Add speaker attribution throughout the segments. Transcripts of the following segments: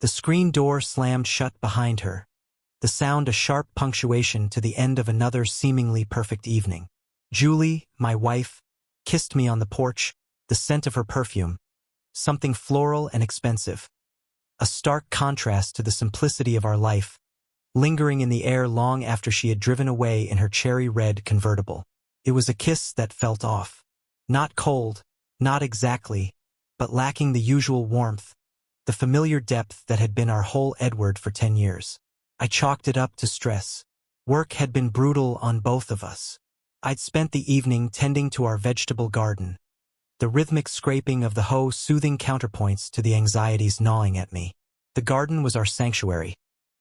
Speaker 1: The screen door slammed shut behind her, the sound a sharp punctuation to the end of another seemingly perfect evening. Julie, my wife, kissed me on the porch, the scent of her perfume, something floral and expensive, a stark contrast to the simplicity of our life, lingering in the air long after she had driven away in her cherry-red convertible. It was a kiss that felt off. Not cold, not exactly, but lacking the usual warmth, the familiar depth that had been our whole Edward for 10 years. I chalked it up to stress. Work had been brutal on both of us. I'd spent the evening tending to our vegetable garden, the rhythmic scraping of the hoe soothing counterpoints to the anxieties gnawing at me. The garden was our sanctuary,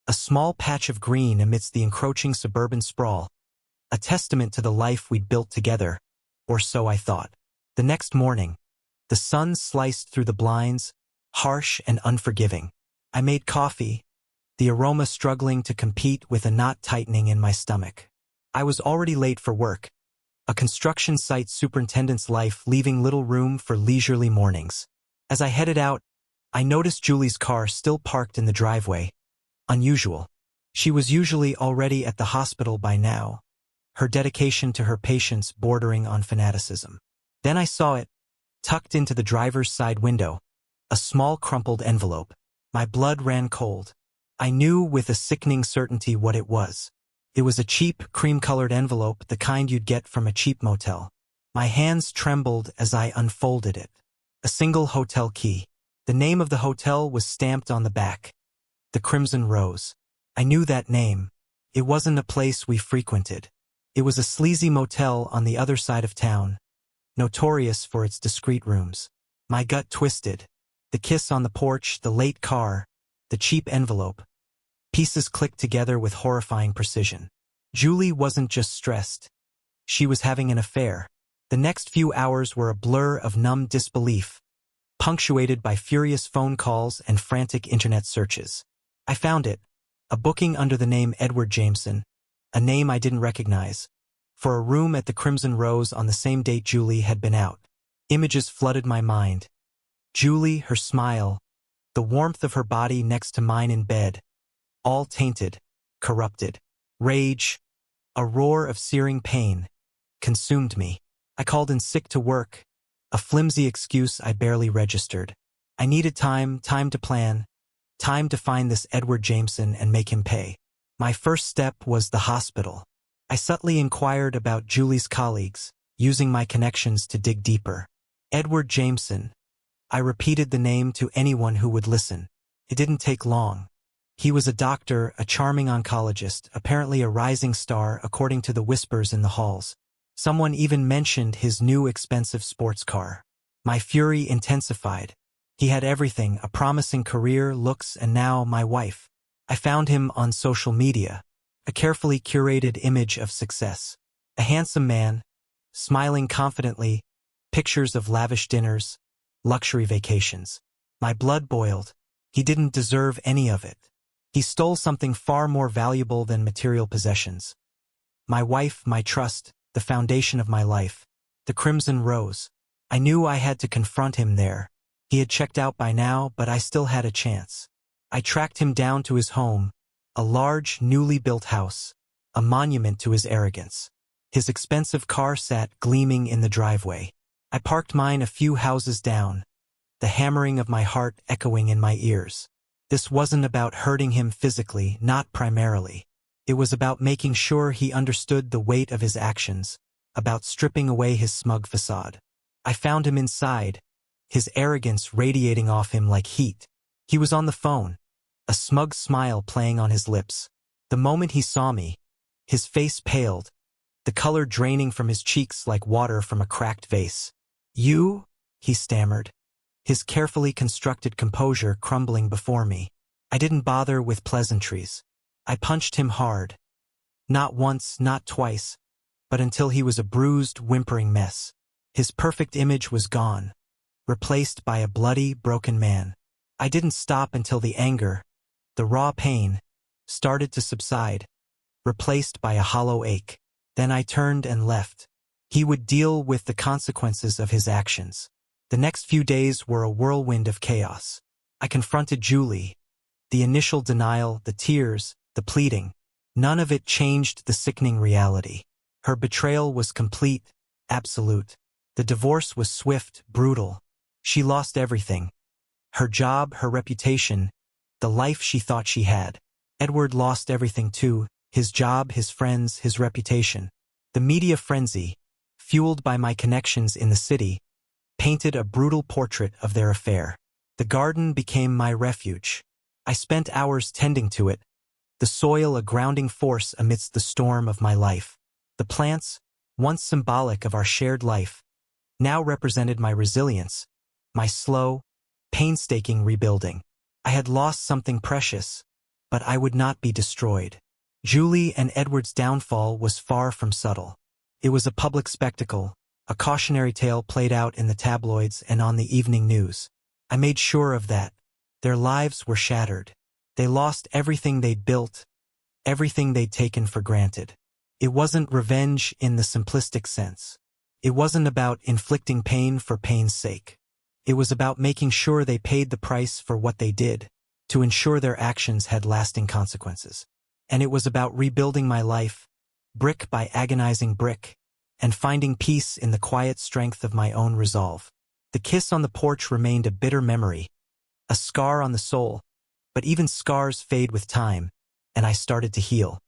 Speaker 1: a small patch of green amidst the encroaching suburban sprawl, a testament to the life we'd built together, or so I thought. The next morning, the sun sliced through the blinds, harsh and unforgiving. I made coffee, the aroma struggling to compete with a knot tightening in my stomach. I was already late for work, a construction site superintendent's life leaving little room for leisurely mornings. As I headed out, I noticed Julie's car still parked in the driveway. Unusual. She was usually already at the hospital by now, her dedication to her patients bordering on fanaticism. Then I saw it, tucked into the driver's side window, a small crumpled envelope. My blood ran cold. I knew with a sickening certainty what it was. It was a cheap, cream-colored envelope, the kind you'd get from a cheap motel. My hands trembled as I unfolded it. A single hotel key. The name of the hotel was stamped on the back. The Crimson Rose. I knew that name. It wasn't a place we frequented. It was a sleazy motel on the other side of town, notorious for its discreet rooms. My gut twisted. The kiss on the porch, the late car, the cheap envelope. Pieces clicked together with horrifying precision. Julie wasn't just stressed. She was having an affair. The next few hours were a blur of numb disbelief, punctuated by furious phone calls and frantic internet searches. I found it, a booking under the name Edward Jameson, a name I didn't recognize, for a room at the Crimson Rose on the same date Julie had been out. Images flooded my mind. Julie, her smile, the warmth of her body next to mine in bed, all tainted, corrupted. Rage, a roar of searing pain, consumed me. I called in sick to work, a flimsy excuse I barely registered. I needed time to plan, time to find this Edward Jameson and make him pay. My first step was the hospital. I subtly inquired about Julie's colleagues, using my connections to dig deeper. Edward Jameson. I repeated the name to anyone who would listen. It didn't take long. He was a doctor, a charming oncologist, apparently a rising star according to the whispers in the halls. Someone even mentioned his new expensive sports car. My fury intensified. He had everything, a promising career, looks, and now my wife. I found him on social media, a carefully curated image of success. A handsome man, smiling confidently, pictures of lavish dinners, luxury vacations. My blood boiled. He didn't deserve any of it. He stole something far more valuable than material possessions. My wife, my trust, the foundation of my life. The Crimson Rose. I knew I had to confront him there. He had checked out by now, but I still had a chance. I tracked him down to his home, a large, newly built house, a monument to his arrogance. His expensive car sat gleaming in the driveway. I parked mine a few houses down, the hammering of my heart echoing in my ears. This wasn't about hurting him physically, not primarily. It was about making sure he understood the weight of his actions, about stripping away his smug facade. I found him inside, his arrogance radiating off him like heat. He was on the phone, a smug smile playing on his lips. The moment he saw me, his face paled, the color draining from his cheeks like water from a cracked vase. "You?" he stammered, his carefully constructed composure crumbling before me. I didn't bother with pleasantries. I punched him hard. Not once, not twice, but until he was a bruised, whimpering mess. His perfect image was gone, replaced by a bloody, broken man. I didn't stop until the anger, the raw pain, started to subside, replaced by a hollow ache. Then I turned and left. He would deal with the consequences of his actions. The next few days were a whirlwind of chaos. I confronted Julie, The initial denial, the tears, the pleading, none of it changed the sickening reality. Her betrayal was complete, absolute. The divorce was swift, brutal. She lost everything. Her job, her reputation, the life she thought she had. Edward lost everything too, his job, his friends, his reputation. The media frenzy, fueled by my connections in the city, painted a brutal portrait of their affair. The garden became my refuge. I spent hours tending to it, the soil a grounding force amidst the storm of my life. The plants, once symbolic of our shared life, now represented my resilience, my slow, painstaking rebuilding. I had lost something precious, but I would not be destroyed. Julie and Edward's downfall was far from subtle. It was a public spectacle, a cautionary tale played out in the tabloids and on the evening news. I made sure of that. Their lives were shattered. They lost everything they'd built, everything they'd taken for granted. It wasn't revenge in the simplistic sense. It wasn't about inflicting pain for pain's sake. It was about making sure they paid the price for what they did, to ensure their actions had lasting consequences. And it was about rebuilding my life, brick by agonizing brick, and finding peace in the quiet strength of my own resolve. The kiss on the porch remained a bitter memory, a scar on the soul, but even scars fade with time, and I started to heal.